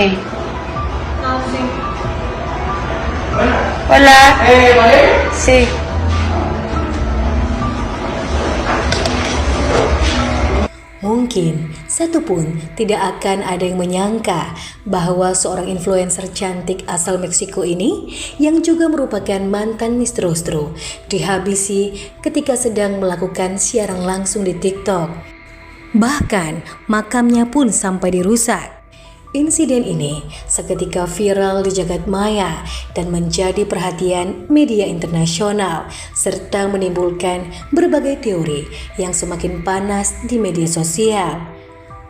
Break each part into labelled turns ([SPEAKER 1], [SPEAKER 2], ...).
[SPEAKER 1] viene?
[SPEAKER 2] No, sí.
[SPEAKER 1] Hola.
[SPEAKER 3] ¿Valeria?
[SPEAKER 1] Sí.
[SPEAKER 4] Mungkin satu pun tidak akan ada yang menyangka bahwa seorang influencer cantik asal Meksiko ini, yang juga merupakan mantan Miss Rostro, dihabisi ketika sedang melakukan siaran langsung di TikTok. Bahkan makamnya pun sampai dirusak. Insiden ini seketika viral di jagat maya dan menjadi perhatian media internasional serta menimbulkan berbagai teori yang semakin panas di media sosial.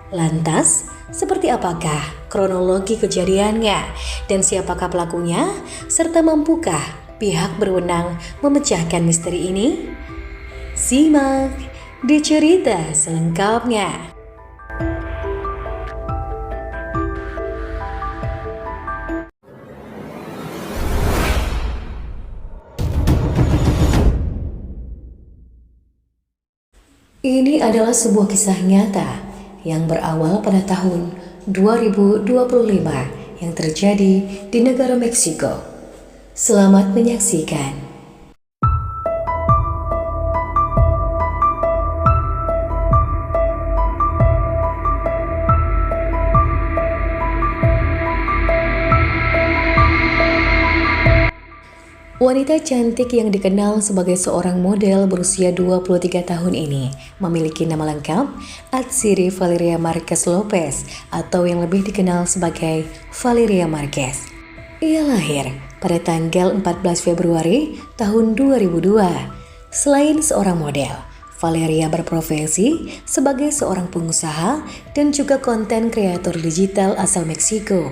[SPEAKER 4] Lantas, seperti apakah kronologi kejadiannya dan siapakah pelakunya, serta mampukah pihak berwenang memecahkan misteri ini? Simak di cerita selengkapnya. Ini adalah sebuah kisah nyata yang berawal pada tahun 2025 yang terjadi di negara Meksiko. Selamat menyaksikan. Wanita cantik yang dikenal sebagai seorang model berusia 23 tahun ini memiliki nama lengkap Atsiri Valeria Marquez Lopez atau yang lebih dikenal sebagai Valeria Marquez. Ia lahir pada tanggal 14 Februari tahun 2002. Selain seorang model, Valeria berprofesi sebagai seorang pengusaha dan juga konten kreator digital asal Meksiko.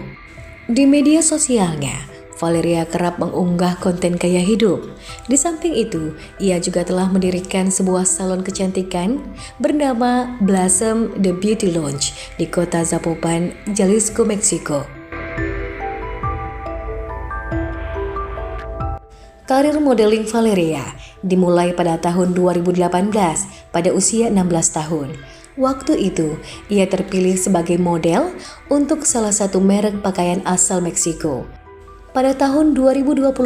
[SPEAKER 4] Di media sosialnya, Valeria kerap mengunggah konten gaya hidup. Di samping itu, ia juga telah mendirikan sebuah salon kecantikan bernama Blossom The Beauty Lounge di kota Zapopan, Jalisco, Meksiko. Karir modeling Valeria dimulai pada tahun 2018 pada usia 16 tahun. Waktu itu, ia terpilih sebagai model untuk salah satu merek pakaian asal Meksiko. Pada tahun 2021,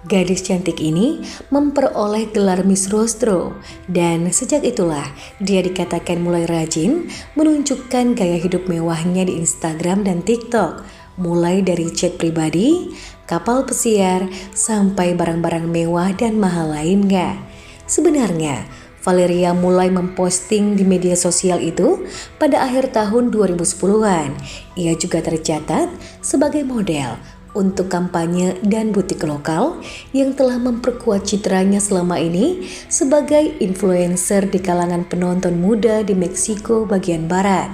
[SPEAKER 4] gadis cantik ini memperoleh gelar Miss Rostro dan sejak itulah dia dikatakan mulai rajin menunjukkan gaya hidup mewahnya di Instagram dan TikTok, mulai dari jet pribadi, kapal pesiar, sampai barang-barang mewah dan mahal lainnya. Sebenarnya, Valeria mulai memposting di media sosial itu pada akhir tahun 2010-an. Ia juga tercatat sebagai model untuk kampanye dan butik lokal yang telah memperkuat citranya selama ini sebagai influencer di kalangan penonton muda di Meksiko bagian barat.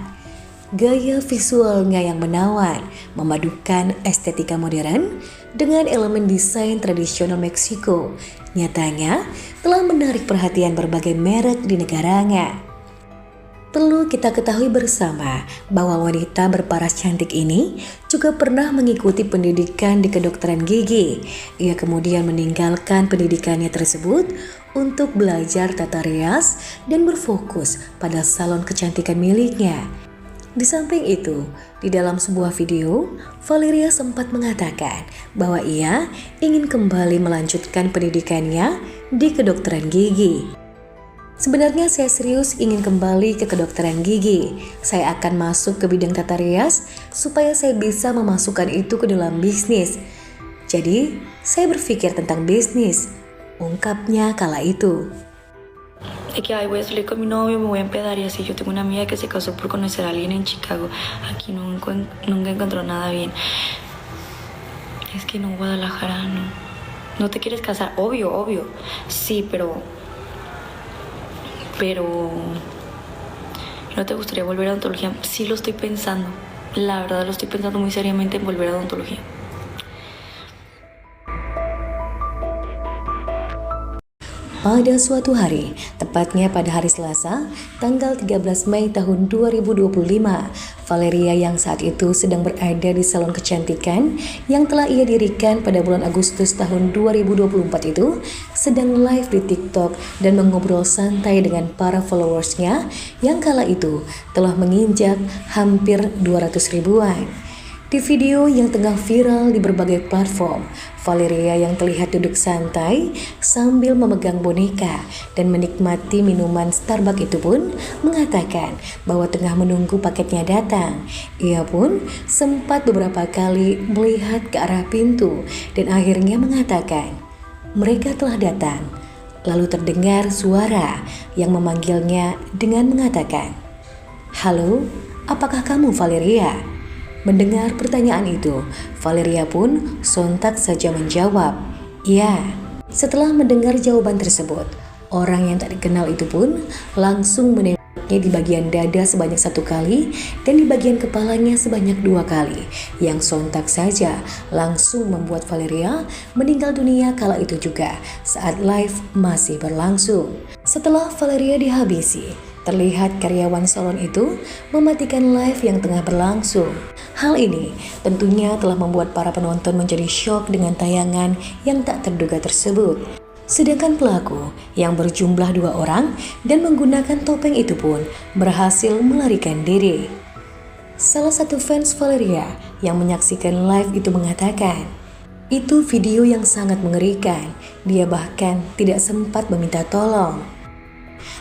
[SPEAKER 4] Gaya visualnya yang menawan memadukan estetika modern dengan elemen desain tradisional Meksiko nyatanya telah menarik perhatian berbagai merek di negaranya. Perlu kita ketahui bersama bahwa wanita berparas cantik ini juga pernah mengikuti pendidikan di kedokteran gigi. Ia kemudian meninggalkan pendidikannya tersebut untuk belajar tata rias dan berfokus pada salon kecantikan miliknya. Di samping itu, di dalam sebuah video, Valeria sempat mengatakan bahwa ia ingin kembali melanjutkan pendidikannya di kedokteran gigi. Sebenarnya saya serius ingin kembali ke kedokteran gigi. Saya akan masuk ke bidang tata rias supaya saya bisa memasukkan itu ke dalam bisnis. Jadi, saya berpikir tentang bisnis, ungkapnya kala itu.
[SPEAKER 2] De que, ay, voy a salir con mi novio, me voy a empedar y así. Yo tengo una amiga que se casó por conocer a alguien en Chicago. Aquí nunca encontró nada bien. Es que no, Guadalajara, no. ¿No te quieres casar? Obvio, obvio. Sí, pero ¿no te gustaría volver a odontología? Sí lo estoy pensando. La verdad lo estoy pensando muy seriamente en volver a odontología.
[SPEAKER 4] Pada suatu hari, tepatnya pada hari Selasa, tanggal 13 Mei tahun 2025, Valeria yang saat itu sedang berada di salon kecantikan yang telah ia dirikan pada bulan Agustus tahun 2024 itu, sedang live di TikTok dan mengobrol santai dengan para followersnya yang kala itu telah menginjak hampir 200 ribuan. Di video yang tengah viral di berbagai platform, Valeria yang terlihat duduk santai sambil memegang boneka dan menikmati minuman Starbucks itu pun mengatakan bahwa tengah menunggu paketnya datang. Ia pun sempat beberapa kali melihat ke arah pintu dan akhirnya mengatakan, "Mereka telah datang." Lalu terdengar suara yang memanggilnya dengan mengatakan, "Halo, apakah kamu Valeria?" Mendengar pertanyaan itu, Valeria pun sontak saja menjawab, "Ya." Setelah mendengar jawaban tersebut, orang yang tak dikenal itu pun langsung menembaknya di bagian dada sebanyak 1 kali dan di bagian kepalanya sebanyak 2 kali, yang sontak saja langsung membuat Valeria meninggal dunia kala itu juga saat live masih berlangsung. Setelah Valeria dihabisi, terlihat karyawan salon itu mematikan live yang tengah berlangsung. Hal ini tentunya telah membuat para penonton menjadi syok dengan tayangan yang tak terduga tersebut. Sedangkan pelaku yang berjumlah 2 orang dan menggunakan topeng itu pun berhasil melarikan diri. Salah satu fans Valeria yang menyaksikan live itu mengatakan, "Itu video yang sangat mengerikan. Dia bahkan tidak sempat meminta tolong."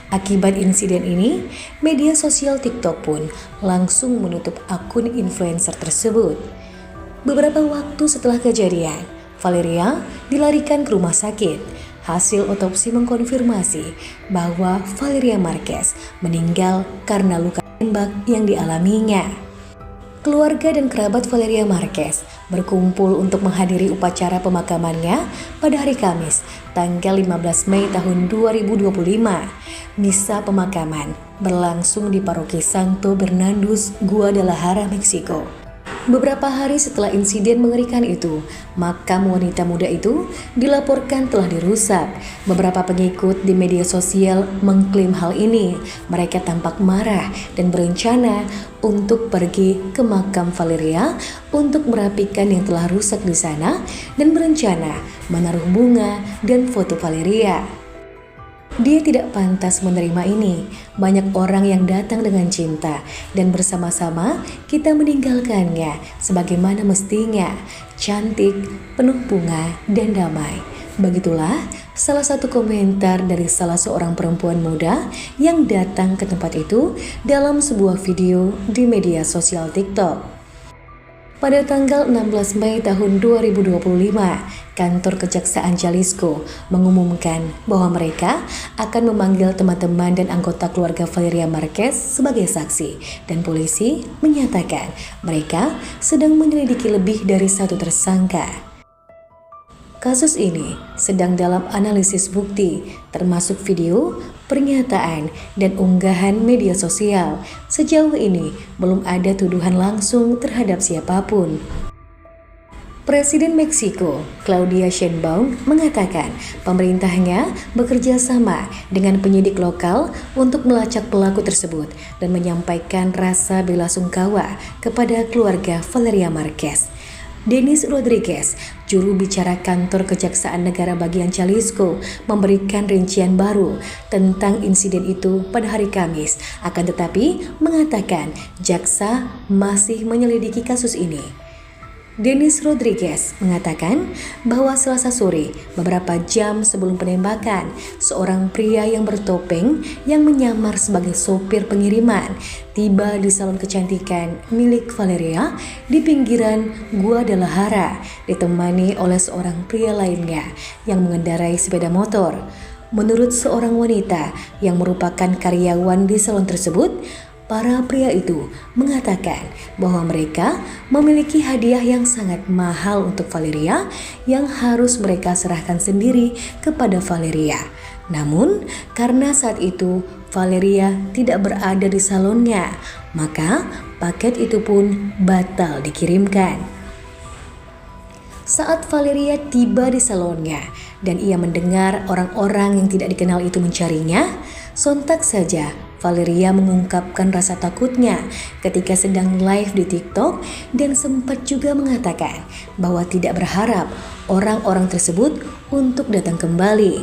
[SPEAKER 4] Akibat insiden ini, media sosial TikTok pun langsung menutup akun influencer tersebut. Beberapa waktu setelah kejadian, Valeria dilarikan ke rumah sakit. Hasil otopsi mengkonfirmasi bahwa Valeria Marquez meninggal karena luka tembak yang dialaminya. Keluarga dan kerabat Valeria Marquez berkumpul untuk menghadiri upacara pemakamannya pada hari Kamis, tanggal 15 Mei tahun 2025. Misa pemakaman berlangsung di Paroki Santo Bernardus, Guadalajara, Meksiko. Beberapa hari setelah insiden mengerikan itu, makam wanita muda itu dilaporkan telah dirusak. Beberapa pengikut di media sosial mengklaim hal ini. Mereka tampak marah dan berencana untuk pergi ke makam Valeria untuk merapikan yang telah rusak di sana dan berencana menaruh bunga dan foto Valeria. Dia tidak pantas menerima ini. Banyak orang yang datang dengan cinta dan bersama-sama kita meninggalkannya sebagaimana mestinya, cantik, penuh bunga dan damai. Begitulah salah satu komentar dari salah seorang perempuan muda yang datang ke tempat itu dalam sebuah video di media sosial TikTok. Pada tanggal 16 Mei tahun 2025, kantor Kejaksaan Jalisco mengumumkan bahwa mereka akan memanggil teman-teman dan anggota keluarga Valeria Marquez sebagai saksi, dan polisi menyatakan mereka sedang menyelidiki lebih dari 1 tersangka. Kasus ini sedang dalam analisis bukti, termasuk video, pernyataan, dan unggahan media sosial. Sejauh ini belum ada tuduhan langsung terhadap siapapun. Presiden Meksiko, Claudia Sheinbaum, mengatakan pemerintahnya bekerja sama dengan penyidik lokal untuk melacak pelaku tersebut dan menyampaikan rasa belasungkawa kepada keluarga Valeria Marquez. Denis Rodriguez, juru bicara kantor Kejaksaan Negara bagian Jalisco, memberikan rincian baru tentang insiden itu pada hari Kamis, akan tetapi mengatakan jaksa masih menyelidiki kasus ini. Denis Rodriguez mengatakan bahwa Selasa sore, beberapa jam sebelum penembakan, seorang pria yang bertopeng yang menyamar sebagai sopir pengiriman tiba di salon kecantikan milik Valeria di pinggiran Guadalajara, ditemani oleh seorang pria lainnya yang mengendarai sepeda motor. Menurut seorang wanita yang merupakan karyawan di salon tersebut, para pria itu mengatakan bahwa mereka memiliki hadiah yang sangat mahal untuk Valeria yang harus mereka serahkan sendiri kepada Valeria. Namun, karena saat itu Valeria tidak berada di salonnya, maka paket itu pun batal dikirimkan. Saat Valeria tiba di salonnya dan ia mendengar orang-orang yang tidak dikenal itu mencarinya, sontak saja Valeria mengungkapkan rasa takutnya ketika sedang live di TikTok dan sempat juga mengatakan bahwa tidak berharap orang-orang tersebut untuk datang kembali.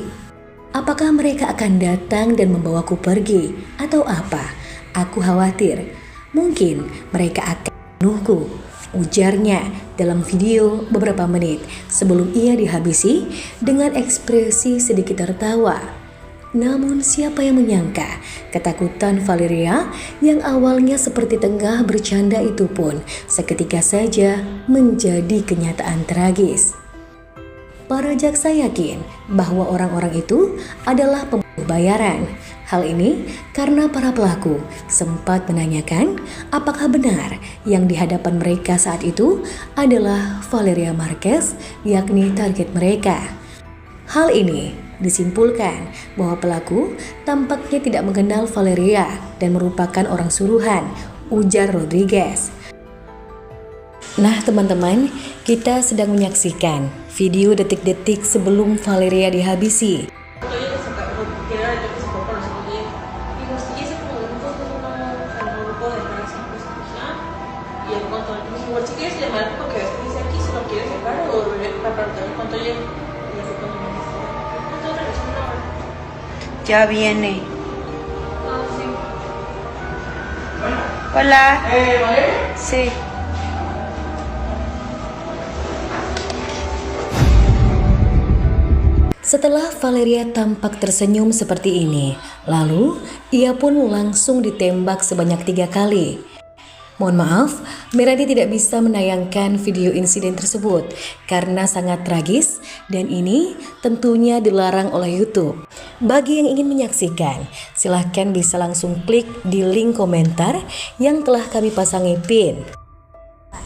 [SPEAKER 4] Apakah mereka akan datang dan membawaku pergi atau apa? Aku khawatir. Mungkin mereka akan membunuhku. ujarnya dalam video beberapa menit sebelum ia dihabisi dengan ekspresi sedikit tertawa. Namun siapa yang menyangka ketakutan Valeria yang awalnya seperti tengah bercanda itu pun seketika saja menjadi kenyataan tragis. Para jaksa yakin bahwa orang-orang itu adalah pembunuh bayaran. Hal ini karena para pelaku sempat menanyakan apakah benar yang di hadapan mereka saat itu adalah Valeria Marquez, yakni target mereka. Hal ini disimpulkan bahwa pelaku tampaknya tidak mengenal Valeria dan merupakan orang suruhan, ujar Rodriguez. Nah teman-teman, kita sedang menyaksikan video detik-detik sebelum Valeria dihabisi.
[SPEAKER 2] Ya viene. Hola. Sí.
[SPEAKER 4] Setelah Valeria tampak tersenyum seperti ini, lalu ia pun langsung ditembak sebanyak 3 kali. Mohon maaf, Meradi tidak bisa menayangkan video insiden tersebut karena sangat tragis dan ini tentunya dilarang oleh YouTube. Bagi yang ingin menyaksikan, silahkan bisa langsung klik di link komentar yang telah kami pasangi pin.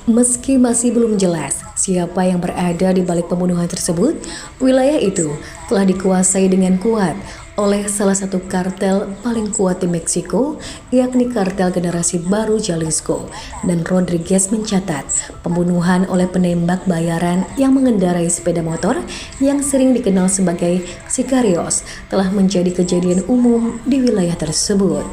[SPEAKER 4] Meski masih belum jelas siapa yang berada di balik pembunuhan tersebut, wilayah itu telah dikuasai dengan kuat oleh salah satu kartel paling kuat di Meksiko, yakni kartel generasi baru Jalisco, dan Rodriguez mencatat pembunuhan oleh penembak bayaran yang mengendarai sepeda motor yang sering dikenal sebagai sicarios telah menjadi kejadian umum di wilayah tersebut.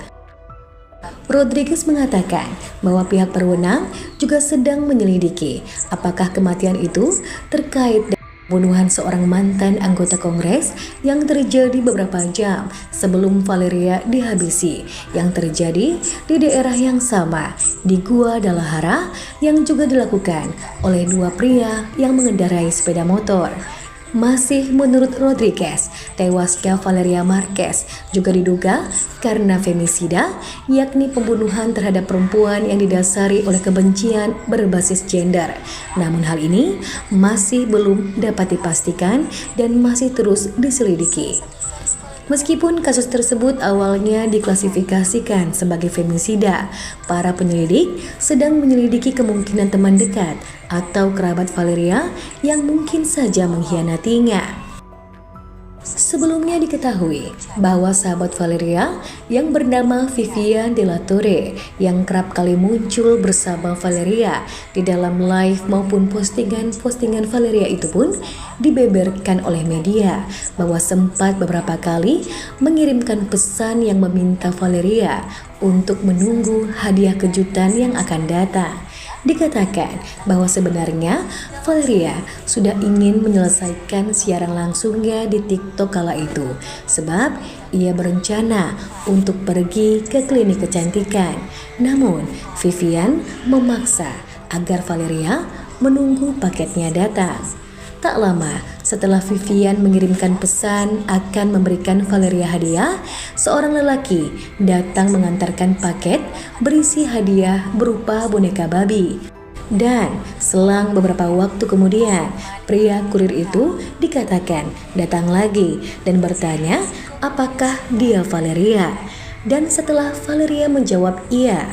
[SPEAKER 4] Rodriguez mengatakan bahwa pihak berwenang juga sedang menyelidiki apakah kematian itu terkait dengan pembunuhan seorang mantan anggota Kongres yang terjadi beberapa jam sebelum Valeria dihabisi, yang terjadi di daerah yang sama di Guadalajara, yang juga dilakukan oleh 2 pria yang mengendarai sepeda motor. Masih menurut Rodriguez, tewasnya Valeria Marquez juga diduga karena femisida, yakni pembunuhan terhadap perempuan yang didasari oleh kebencian berbasis gender. Namun hal ini masih belum dapat dipastikan dan masih terus diselidiki. Meskipun kasus tersebut awalnya diklasifikasikan sebagai femisida, para penyelidik sedang menyelidiki kemungkinan teman dekat atau kerabat Valeria yang mungkin saja mengkhianatinya. Sebelumnya diketahui bahwa sahabat Valeria yang bernama Vivian de la Torre yang kerap kali muncul bersama Valeria di dalam live maupun postingan Valeria itu pun dibeberkan oleh media bahwa sempat beberapa kali mengirimkan pesan yang meminta Valeria untuk menunggu hadiah kejutan yang akan datang. Dikatakan bahwa sebenarnya Valeria sudah ingin menyelesaikan siaran langsungnya di TikTok kala itu, sebab ia berencana untuk pergi ke klinik kecantikan. Namun Vivian memaksa agar Valeria menunggu paketnya datang. Tak lama setelah Vivian mengirimkan pesan akan memberikan Valeria hadiah, seorang lelaki datang mengantarkan paket berisi hadiah berupa boneka babi. Dan selang beberapa waktu kemudian, pria kurir itu dikatakan datang lagi dan bertanya apakah dia Valeria. Dan setelah Valeria menjawab iya,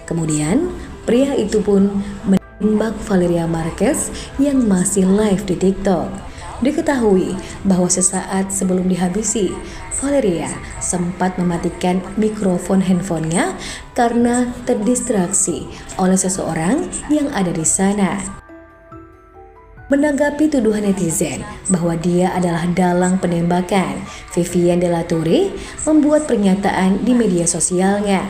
[SPEAKER 4] kemudian pria itu pun menembak Valeria Marquez yang masih live di TikTok. Diketahui bahwa sesaat sebelum dihabisi, Valeria sempat mematikan mikrofon handphonenya karena terdistraksi oleh seseorang yang ada di sana. Menanggapi tuduhan netizen bahwa dia adalah dalang penembakan, Vivian de la Torre membuat pernyataan di media sosialnya.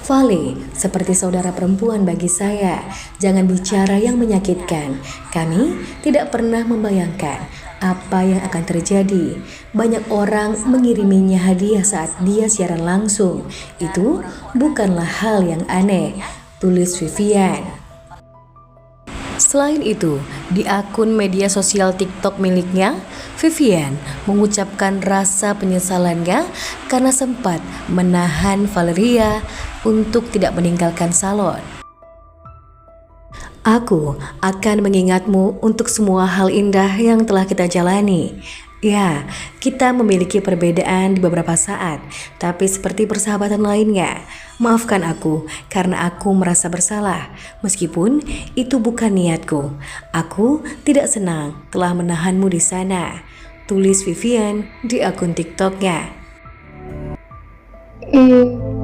[SPEAKER 4] Vale, seperti saudara perempuan bagi saya, jangan bicara yang menyakitkan. Kami tidak pernah membayangkan apa yang akan terjadi. Banyak orang mengiriminya hadiah saat dia siaran langsung. Itu bukanlah hal yang aneh, tulis Vivian. Selain itu, di akun media sosial TikTok miliknya, Vivian mengucapkan rasa penyesalannya karena sempat menahan Valeria untuk tidak meninggalkan salon. Aku akan mengingatmu untuk semua hal indah yang telah kita jalani. Ya, kita memiliki perbedaan di beberapa saat, tapi seperti persahabatan lainnya. Maafkan aku karena aku merasa bersalah, meskipun itu bukan niatku. Aku tidak senang telah menahanmu di sana. Tulis Vivian di akun TikToknya.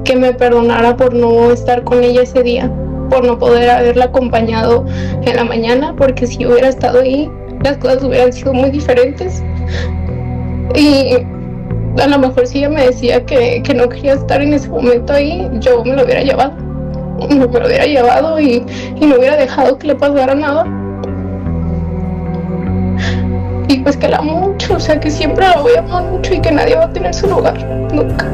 [SPEAKER 1] Que me perdonara por no estar con ella ese día, por no poder haberla acompañado en la mañana, porque si hubiera estado ahí, las cosas hubieran sido muy diferentes. Y a lo mejor si ella me decía que no quería estar en ese momento ahí, yo me lo hubiera llevado. Me lo hubiera llevado y no hubiera dejado que le pasara nada. Y pues que la amo mucho, o sea que siempre la voy a amar mucho y que nadie va a tener su lugar, nunca.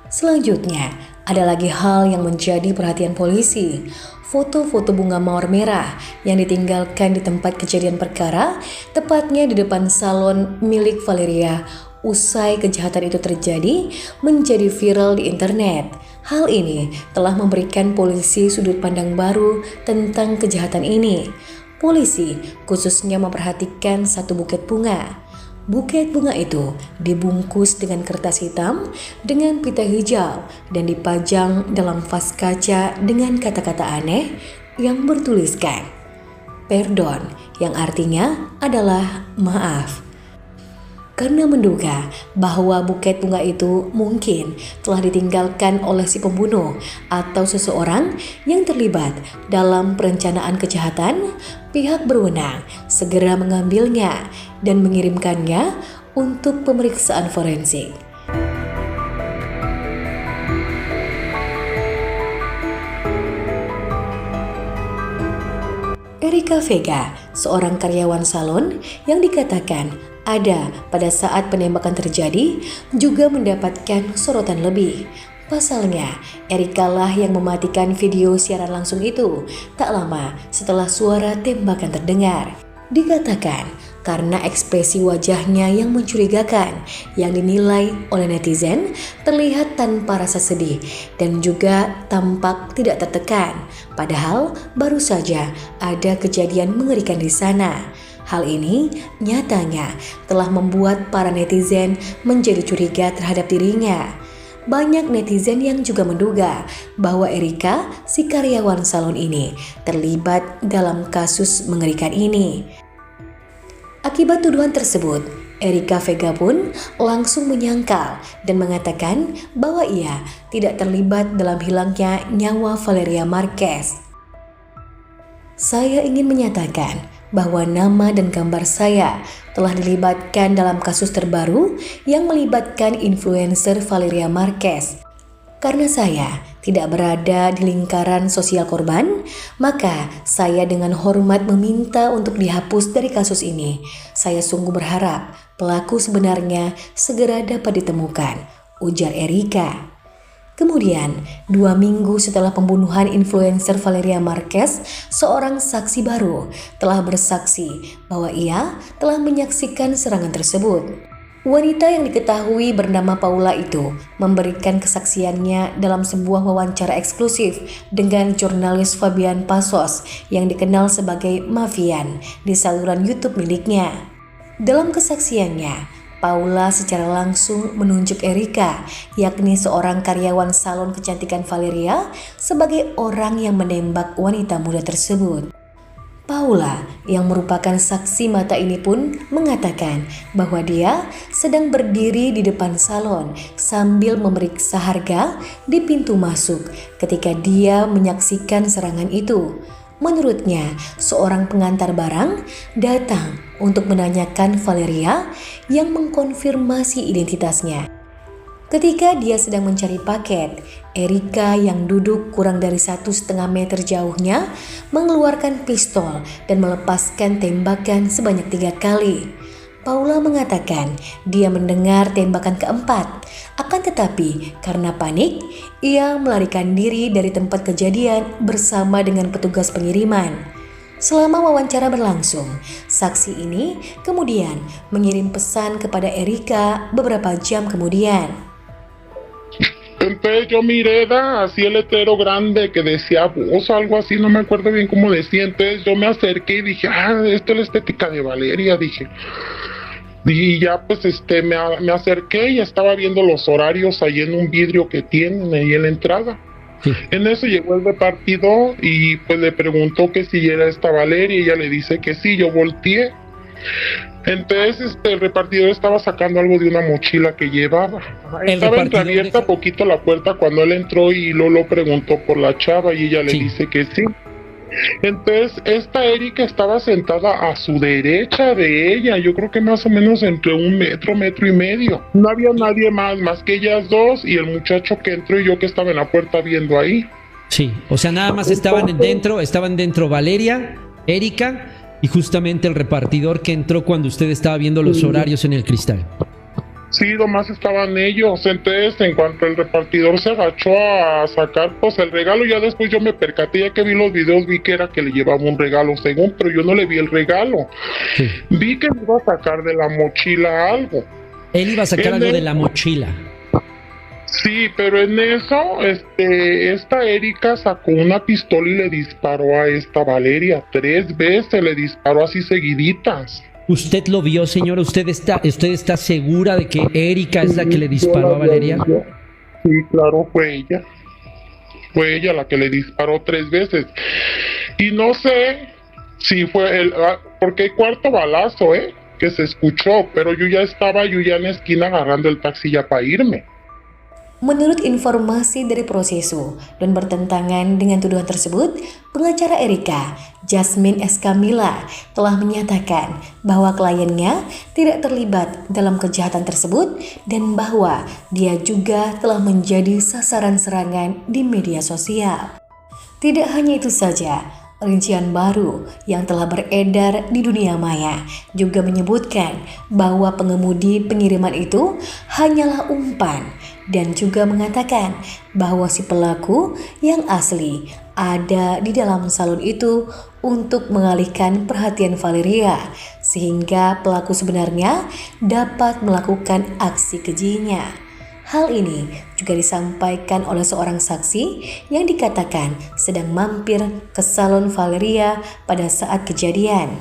[SPEAKER 4] Selanjutnya, ada lagi hal yang menjadi perhatian polisi. Foto-foto bunga mawar merah yang ditinggalkan di tempat kejadian perkara, tepatnya di depan salon milik Valeria. Usai kejahatan itu terjadi, menjadi viral di internet. Hal ini telah memberikan polisi sudut pandang baru tentang kejahatan ini. Polisi khususnya memperhatikan satu buket bunga. Buket bunga itu dibungkus dengan kertas hitam dengan pita hijau dan dipajang dalam vas kaca dengan kata-kata aneh yang bertuliskan "Perdon", yang artinya adalah maaf. Karena menduga bahwa buket bunga itu mungkin telah ditinggalkan oleh si pembunuh atau seseorang yang terlibat dalam perencanaan kejahatan, pihak berwenang segera mengambilnya dan mengirimkannya untuk pemeriksaan forensik. Erika Vega, seorang karyawan salon yang dikatakan ada pada saat penembakan terjadi, juga mendapatkan sorotan lebih. Pasalnya, Erika lah yang mematikan video siaran langsung itu tak lama setelah suara tembakan terdengar. Dikatakan karena ekspresi wajahnya yang mencurigakan yang dinilai oleh netizen terlihat tanpa rasa sedih dan juga tampak tidak tertekan. Padahal baru saja ada kejadian mengerikan di sana. Hal ini nyatanya telah membuat para netizen menjadi curiga terhadap dirinya. Banyak netizen yang juga menduga bahwa Erika, si karyawan salon ini, terlibat dalam kasus mengerikan ini. Akibat tuduhan tersebut, Erika Vega pun langsung menyangkal dan mengatakan bahwa ia tidak terlibat dalam hilangnya nyawa Valeria Marquez. Saya ingin menyatakan bahwa nama dan gambar saya telah dilibatkan dalam kasus terbaru yang melibatkan influencer Valeria Marquez. Karena saya tidak berada di lingkaran sosial korban, maka saya dengan hormat meminta untuk dihapus dari kasus ini. Saya sungguh berharap pelaku sebenarnya segera dapat ditemukan, ujar Erika. Kemudian, 2 minggu setelah pembunuhan influencer Valeria Marquez, seorang saksi baru telah bersaksi bahwa ia telah menyaksikan serangan tersebut. Wanita yang diketahui bernama Paula itu memberikan kesaksiannya dalam sebuah wawancara eksklusif dengan jurnalis Fabian Pasos yang dikenal sebagai Mafian di saluran YouTube miliknya. Dalam kesaksiannya, Paula secara langsung menunjuk Erika, yakni seorang karyawan salon kecantikan Valeria, sebagai orang yang menembak wanita muda tersebut. Paula yang merupakan saksi mata ini pun mengatakan bahwa dia sedang berdiri di depan salon sambil memeriksa harga di pintu masuk ketika dia menyaksikan serangan itu. Menurutnya, seorang pengantar barang datang untuk menanyakan Valeria yang mengkonfirmasi identitasnya. Ketika dia sedang mencari paket, Erika yang duduk kurang dari 1,5 meter jauhnya mengeluarkan pistol dan melepaskan tembakan sebanyak 3 kali. Paula mengatakan dia mendengar tembakan keempat. Akan tetapi karena panik, ia melarikan diri dari tempat kejadian bersama dengan petugas pengiriman. Selama wawancara berlangsung, saksi ini kemudian mengirim pesan kepada Erika beberapa jam kemudian.
[SPEAKER 3] Entonces yo miré así el letrero grande que decía voz o algo así, no me acuerdo bien cómo decía. Entonces yo me acerqué y dije, esto es la estética de Valeria, dije. Y ya pues me acerqué y estaba viendo los horarios ahí en un vidrio que tienen ahí en la entrada. Sí. En eso llegó el repartidor y pues le preguntó que si era esta Valeria y ella le dice que sí. Yo volteé. Entonces el repartidor estaba sacando algo de una mochila que llevaba. Estaba entreabierta poquito la puerta cuando él entró y Lolo preguntó por la chava y ella le dice que sí. Entonces esta Erika estaba sentada a su derecha de ella, yo creo que más o menos entre 1 metro, 1.5 metros. No había nadie más que ellas dos y el muchacho que entró y yo que estaba en la puerta viendo ahí.
[SPEAKER 5] Sí, o sea, nada más estaban dentro Valeria, Erika y justamente el repartidor que entró cuando usted estaba viendo los horarios en el cristal.
[SPEAKER 3] Sí, nomás estaban ellos. Entonces, en cuanto el repartidor se agachó a sacar pues el regalo, ya después yo me percaté, ya que vi los videos, vi que era que le llevaba un regalo según, pero yo no le vi el regalo. Sí. Vi que le iba a sacar de la mochila algo.
[SPEAKER 5] Él iba a sacar algo de la mochila.
[SPEAKER 3] Sí, pero en eso, esta Erika sacó una pistola y le disparó a esta Valeria. 3 veces le disparó así seguiditas.
[SPEAKER 5] ¿Usted lo vio, señora? ¿Usted está segura de que Erika es la que le disparó a Valeria?
[SPEAKER 3] Sí, claro, fue ella. Fue ella la que le disparó 3 veces. Y no sé si fue porque hay cuarto balazo, que se escuchó, pero yo ya en la esquina agarrando el taxi ya para irme.
[SPEAKER 4] Menurut informasi dari Proseso dan bertentangan dengan tuduhan tersebut, pengacara Erika, Jasmine Escamilla, telah menyatakan bahwa kliennya tidak terlibat dalam kejahatan tersebut dan bahwa dia juga telah menjadi sasaran serangan di media sosial. Tidak hanya itu saja, rincian baru yang telah beredar di dunia maya juga menyebutkan bahwa pengemudi pengiriman itu hanyalah umpan dan juga mengatakan bahwa si pelaku yang asli ada di dalam salon itu untuk mengalihkan perhatian Valeria sehingga pelaku sebenarnya dapat melakukan aksi kejinya. Hal ini juga disampaikan oleh seorang saksi yang dikatakan sedang mampir ke salon Valeria pada saat kejadian.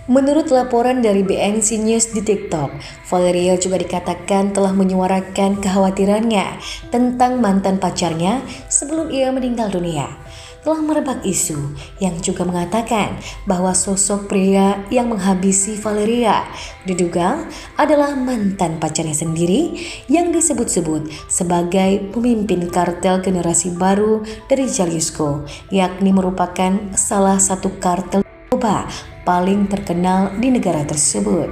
[SPEAKER 4] Menurut laporan dari BNC News di TikTok, Valeria juga dikatakan telah menyuarakan kekhawatirannya tentang mantan pacarnya sebelum ia meninggal dunia. Telah merebak isu yang juga mengatakan bahwa sosok pria yang menghabisi Valeria diduga adalah mantan pacarnya sendiri yang disebut-sebut sebagai pemimpin kartel generasi baru dari Jalisco, yakni merupakan salah satu kartel narkoba paling terkenal di negara tersebut.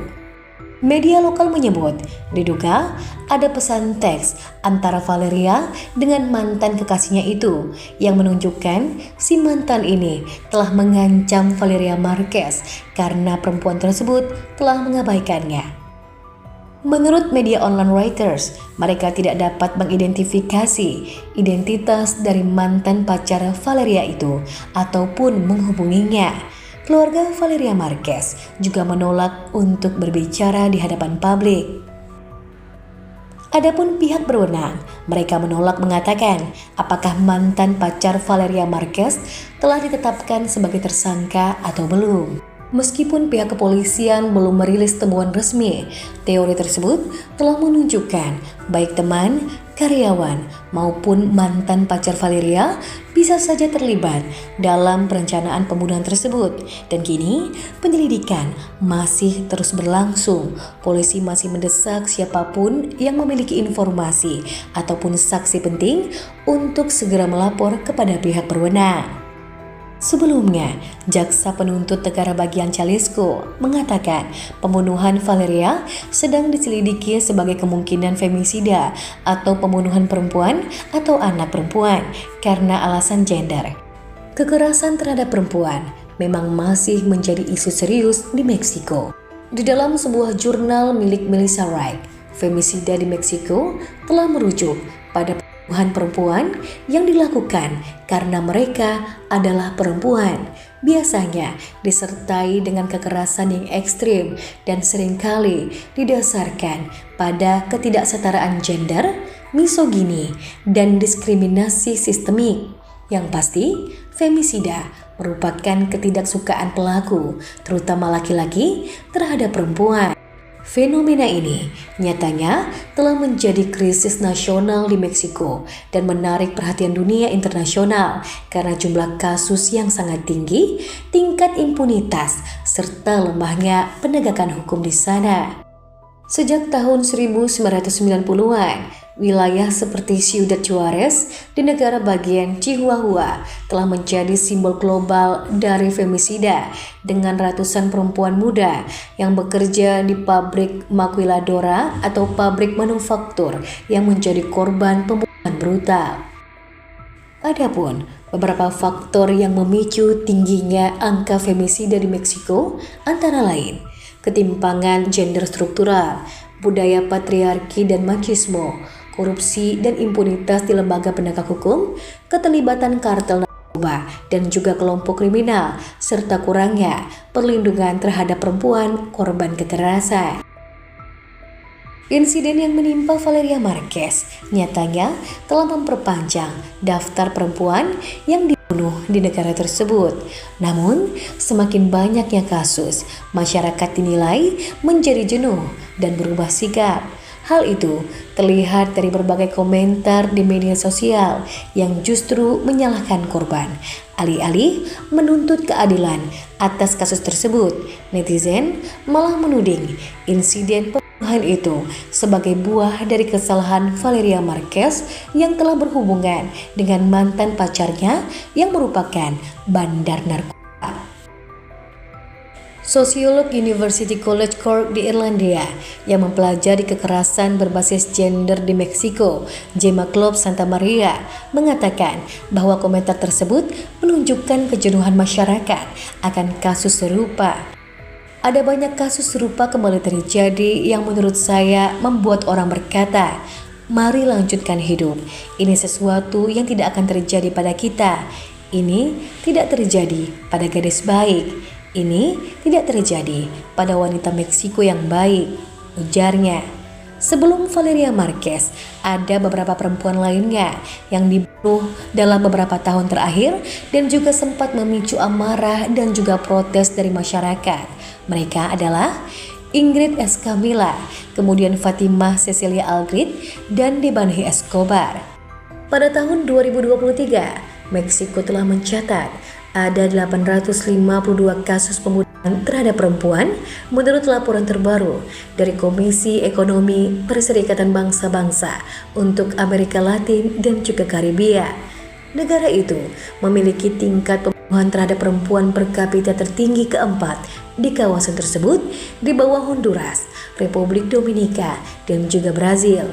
[SPEAKER 4] Media lokal menyebut diduga ada pesan teks antara Valeria dengan mantan kekasihnya itu yang menunjukkan si mantan ini telah mengancam Valeria Marquez karena perempuan tersebut telah mengabaikannya. Menurut media online Reuters, mereka tidak dapat mengidentifikasi identitas dari mantan pacar Valeria itu ataupun menghubunginya. Keluarga Valeria Marquez juga menolak untuk berbicara di hadapan publik. Adapun pihak berwenang, mereka menolak mengatakan apakah mantan pacar Valeria Marquez telah ditetapkan sebagai tersangka atau belum. Meskipun pihak kepolisian belum merilis temuan resmi, teori tersebut telah menunjukkan baik teman, karyawan, maupun mantan pacar Valeria bisa saja terlibat dalam perencanaan pembunuhan tersebut. Dan kini penyelidikan masih terus berlangsung. Polisi masih mendesak siapapun yang memiliki informasi ataupun saksi penting untuk segera melapor kepada pihak berwenang. Sebelumnya, Jaksa Penuntut Negara Bagian Jalisco mengatakan pembunuhan Valeria sedang diselidiki sebagai kemungkinan femisida atau pembunuhan perempuan atau anak perempuan karena alasan gender. Kekerasan terhadap perempuan memang masih menjadi isu serius di Meksiko. Di dalam sebuah jurnal milik Melissa Wright, femisida di Meksiko telah merujuk pada pembunuhan perempuan yang dilakukan karena mereka adalah perempuan. Biasanya disertai dengan kekerasan yang ekstrim dan seringkali didasarkan pada ketidaksetaraan gender, misogini, dan diskriminasi sistemik. Yang pasti, femisida merupakan ketidaksukaan pelaku, terutama laki-laki, terhadap perempuan. Fenomena ini nyatanya telah menjadi krisis nasional di Meksiko dan menarik perhatian dunia internasional karena jumlah kasus yang sangat tinggi, tingkat impunitas, serta lemahnya penegakan hukum di sana. Sejak tahun 1990-an, wilayah seperti Ciudad Juarez di negara bagian Chihuahua telah menjadi simbol global dari femisida dengan ratusan perempuan muda yang bekerja di pabrik maquiladora atau pabrik manufaktur yang menjadi korban pembunuhan brutal. Adapun beberapa faktor yang memicu tingginya angka femisida di Meksiko antara lain ketimpangan gender struktural, budaya patriarki dan machismo, korupsi dan impunitas di lembaga penegak hukum, keterlibatan kartel narkoba dan juga kelompok kriminal, serta kurangnya perlindungan terhadap perempuan korban kekerasan. Insiden yang menimpa Valeria Marquez nyatanya telah memperpanjang daftar perempuan yang dibunuh di negara tersebut. Namun, semakin banyaknya kasus, masyarakat dinilai menjadi jenuh dan berubah sikap. Hal itu terlihat dari berbagai komentar di media sosial yang justru menyalahkan korban. Alih-alih menuntut keadilan atas kasus tersebut, netizen malah menuding insiden pembunuhan itu sebagai buah dari kesalahan Valeria Marquez yang telah berhubungan dengan mantan pacarnya yang merupakan bandar narkoba. Sosiolog University College Cork di Irlandia yang mempelajari kekerasan berbasis gender di Meksiko, Gemma Klopp Santa Maria, mengatakan bahwa komentar tersebut menunjukkan kejenuhan masyarakat akan kasus serupa. Ada banyak kasus serupa kembali terjadi yang menurut saya membuat orang berkata, mari lanjutkan hidup. Ini sesuatu yang tidak akan terjadi pada kita. Ini tidak terjadi pada gadis baik. Ini tidak terjadi pada wanita Meksiko yang baik, ujarnya. Sebelum Valeria Marquez, ada beberapa perempuan lainnya yang dibunuh dalam beberapa tahun terakhir dan juga sempat memicu amarah dan juga protes dari masyarakat. Mereka adalah Ingrid Escamilla, kemudian Fatimah Cecilia Algrid, dan Debanhi Escobar. Pada tahun 2023, Meksiko telah mencatat ada 852 kasus pembunuhan terhadap perempuan menurut laporan terbaru dari Komisi Ekonomi Perserikatan Bangsa-Bangsa untuk Amerika Latin dan juga Karibia. Negara itu memiliki tingkat pembunuhan terhadap perempuan per kapita tertinggi keempat di kawasan tersebut di bawah Honduras, Republik Dominika, dan juga Brazil.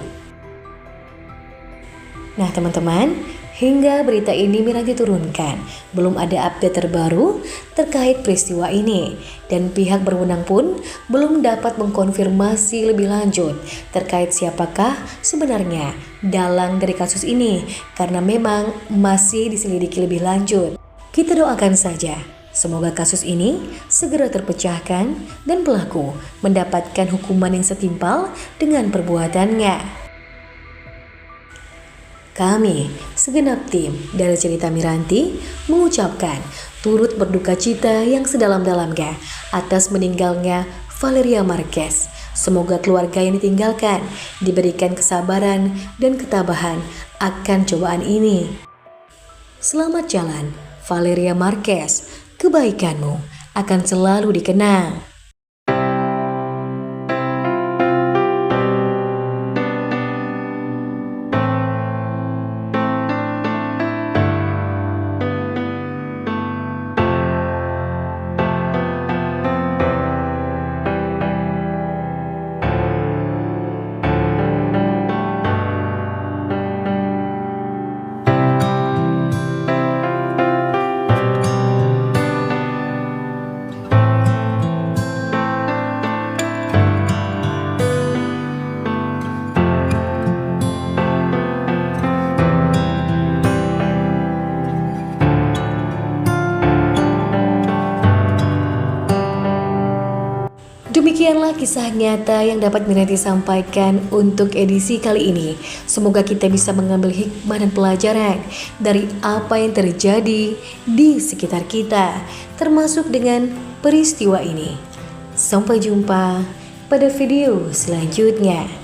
[SPEAKER 4] Nah teman-teman, hingga berita ini Miranti turunkan, belum ada update terbaru terkait peristiwa ini dan pihak berwenang pun belum dapat mengkonfirmasi lebih lanjut terkait siapakah sebenarnya dalang dari kasus ini karena memang masih diselidiki lebih lanjut. Kita doakan saja semoga kasus ini segera terpecahkan dan pelaku mendapatkan hukuman yang setimpal dengan perbuatannya. Kami, segenap tim dari Cerita Miranti, mengucapkan turut berduka cita yang sedalam-dalamnya atas meninggalnya Valeria Marquez. Semoga keluarga yang ditinggalkan diberikan kesabaran dan ketabahan akan cobaan ini. Selamat jalan, Valeria Marquez. Kebaikanmu akan selalu dikenang. Demikianlah kisah nyata yang dapat Miranti sampaikan untuk edisi kali ini. Semoga kita bisa mengambil hikmah dan pelajaran dari apa yang terjadi di sekitar kita, termasuk dengan peristiwa ini. Sampai jumpa pada video selanjutnya.